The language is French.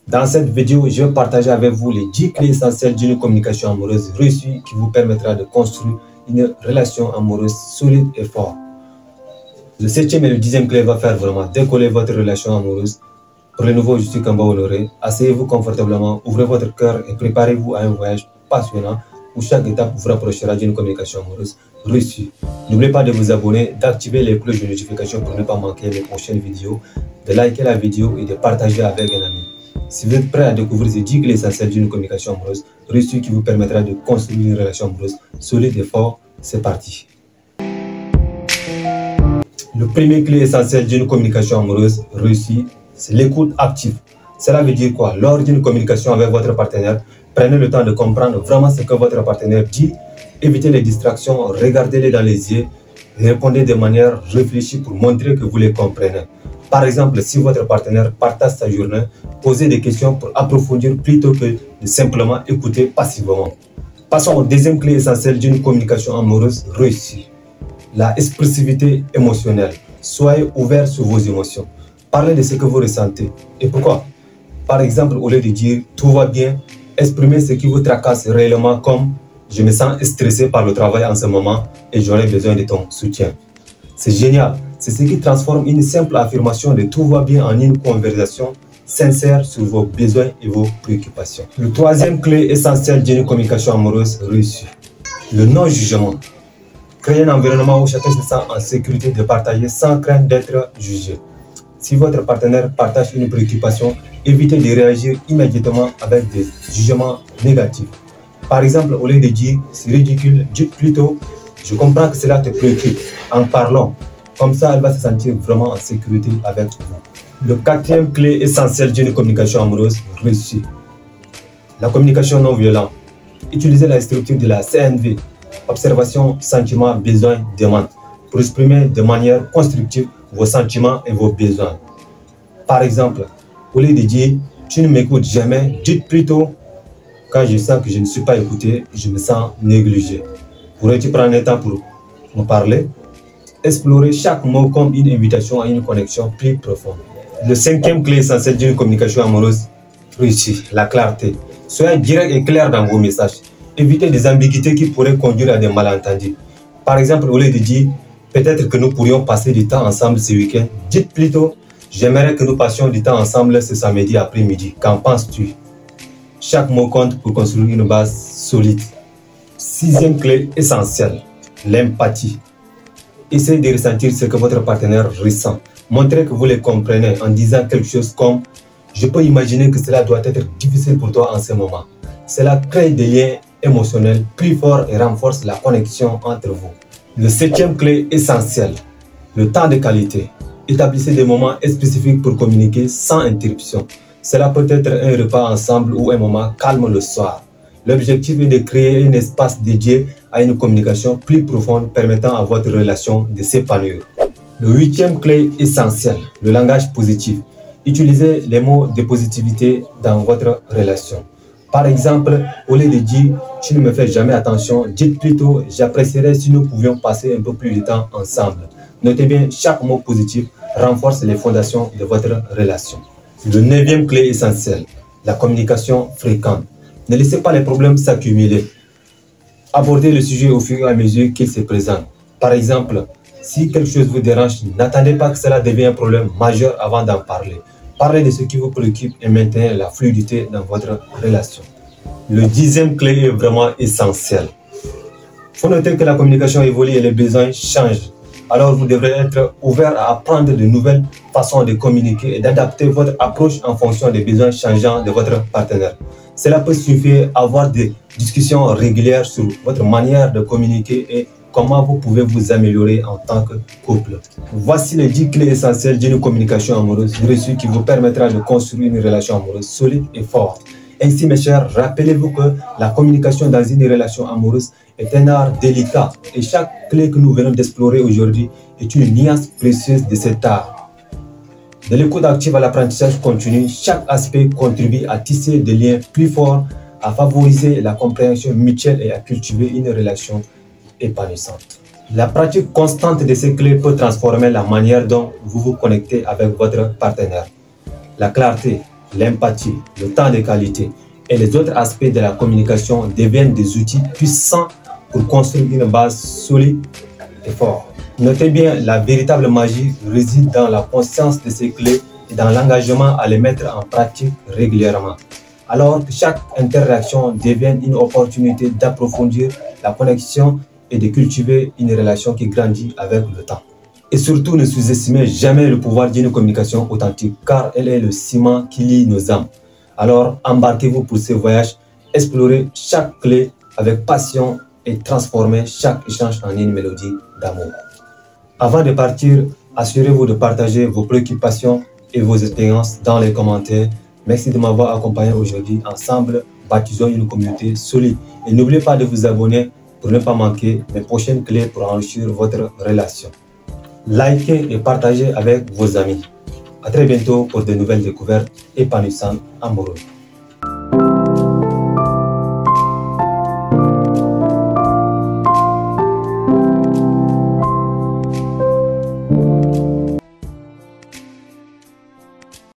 Dans cette vidéo, je vais partager avec vous les 10 clés essentielles d'une communication amoureuse réussie qui vous permettra de construire une relation amoureuse solide et forte. Le 7e et le 10e clé va faire vraiment décoller votre relation amoureuse. Pour les nouveaux, je suis Kamba Honoré. Asseyez-vous confortablement, ouvrez votre cœur et préparez-vous à un voyage passionnant où chaque étape vous rapprochera d'une communication amoureuse réussie. N'oubliez pas de vous abonner, d'activer les cloches de notification pour ne pas manquer les prochaines vidéos, de liker la vidéo et de partager avec un ami. Si vous êtes prêt à découvrir ces 10 clés essentielles d'une communication amoureuse réussie qui vous permettra de construire une relation amoureuse solide et forte, c'est parti. Le premier clé essentiel d'une communication amoureuse réussie, c'est l'écoute active. Cela veut dire quoi? Lors d'une communication avec votre partenaire, prenez le temps de comprendre vraiment ce que votre partenaire dit, évitez les distractions, regardez-les dans les yeux et répondez de manière réfléchie pour montrer que vous les comprenez. Par exemple, si votre partenaire partage sa journée, posez des questions pour approfondir plutôt que de simplement écouter passivement. Passons au deuxième clé essentielle d'une communication amoureuse réussie. La expressivité émotionnelle. Soyez ouvert sur vos émotions. Parlez de ce que vous ressentez. Et pourquoi? Par exemple, au lieu de dire « tout va bien », exprimez ce qui vous tracasse réellement comme « je me sens stressé par le travail en ce moment et j'aurais besoin de ton soutien ». C'est génial. C'est ce qui transforme une simple affirmation de « tout va bien » en une conversation sincère sur vos besoins et vos préoccupations. Le troisième clé essentielle d'une communication amoureuse réussie. Le non-jugement. Créez un environnement où chacun se sent en sécurité de partager sans crainte d'être jugé. Si votre partenaire partage une préoccupation, évitez de réagir immédiatement avec des jugements négatifs. Par exemple, au lieu de dire « c'est ridicule », dites plutôt « je comprends que cela te préoccupe » en parlant. Comme ça, elle va se sentir vraiment en sécurité avec vous. Le quatrième clé essentielle d'une communication amoureuse réussie. La communication non violente. Utilisez la structure de la CNV. Observation, sentiment, besoin, demande. Pour exprimer de manière constructive vos sentiments et vos besoins. Par exemple, au lieu de dire « tu ne m'écoutes jamais », dites plutôt « quand je sens que je ne suis pas écouté, je me sens négligé ». Pourrais-tu prendre un temps pour me parler? Explorer chaque mot comme une invitation à une connexion plus profonde. Le cinquième clé essentielle d'une communication amoureuse réussie, la clarté. Soyez direct et clair dans vos messages. Évitez des ambiguïtés qui pourraient conduire à des malentendus. Par exemple, au lieu de dire « peut-être que nous pourrions passer du temps ensemble ce week-end », dites plutôt « j'aimerais que nous passions du temps ensemble ce samedi après-midi. Qu'en penses-tu » Chaque mot compte pour construire une base solide. Sixième clé essentielle, l'empathie. Essayez de ressentir ce que votre partenaire ressent. Montrez que vous les comprenez en disant quelque chose comme « je peux imaginer que cela doit être difficile pour toi en ce moment ». Cela crée des liens émotionnels plus forts et renforce la connexion entre vous. Le septième clé essentielle, le temps de qualité. Établissez des moments spécifiques pour communiquer sans interruption. Cela peut être un repas ensemble ou un moment calme le soir. L'objectif est de créer un espace dédié à une communication plus profonde permettant à votre relation de s'épanouir. Le huitième clé essentielle, le langage positif. Utilisez les mots de positivité dans votre relation. Par exemple, au lieu de dire « tu ne me fais jamais attention », dites plutôt « j'apprécierais si nous pouvions passer un peu plus de temps ensemble ». Notez bien, chaque mot positif renforce les fondations de votre relation. Le neuvième clé essentielle, la communication fréquente. Ne laissez pas les problèmes s'accumuler. Abordez le sujet au fur et à mesure qu'il se présente. Par exemple, si quelque chose vous dérange, n'attendez pas que cela devienne un problème majeur avant d'en parler. Parlez de ce qui vous préoccupe et maintenez la fluidité dans votre relation. Le dixième clé est vraiment essentiel. Il faut noter que la communication évolue et les besoins changent. Alors vous devrez être ouvert à apprendre de nouvelles façons de communiquer et d'adapter votre approche en fonction des besoins changeants de votre partenaire. Cela peut suffire à avoir des discussions régulières sur votre manière de communiquer et comment vous pouvez vous améliorer en tant que couple. Voici les 10 clés essentielles d'une communication amoureuse réussie qui vous permettra de construire une relation amoureuse solide et forte. Ainsi, mes chers, rappelez-vous que la communication dans une relation amoureuse est un art délicat et chaque clé que nous venons d'explorer aujourd'hui est une nuance précieuse de cet art. De l'écoute active à l'apprentissage continu, chaque aspect contribue à tisser des liens plus forts, à favoriser la compréhension mutuelle et à cultiver une relation épanouissante. La pratique constante de ces clés peut transformer la manière dont vous vous connectez avec votre partenaire. La clarté, l'empathie, le temps de qualité et les autres aspects de la communication deviennent des outils puissants pour construire une base solide et forte. Notez bien, la véritable magie réside dans la conscience de ces clés et dans l'engagement à les mettre en pratique régulièrement. Alors que chaque interaction devient une opportunité d'approfondir la connexion et de cultiver une relation qui grandit avec le temps. Et surtout, ne sous-estimez jamais le pouvoir d'une communication authentique, car elle est le ciment qui lie nos âmes. Alors, embarquez-vous pour ce voyage, explorez chaque clé avec passion et transformez chaque échange en une mélodie d'amour. Avant de partir, assurez-vous de partager vos préoccupations et vos expériences dans les commentaires. Merci de m'avoir accompagné aujourd'hui. Ensemble, bâtissons une communauté solide. Et n'oubliez pas de vous abonner pour ne pas manquer mes prochaines clés pour enrichir votre relation. Likez et partagez avec vos amis. À très bientôt pour de nouvelles découvertes épanouissantes amoureuses.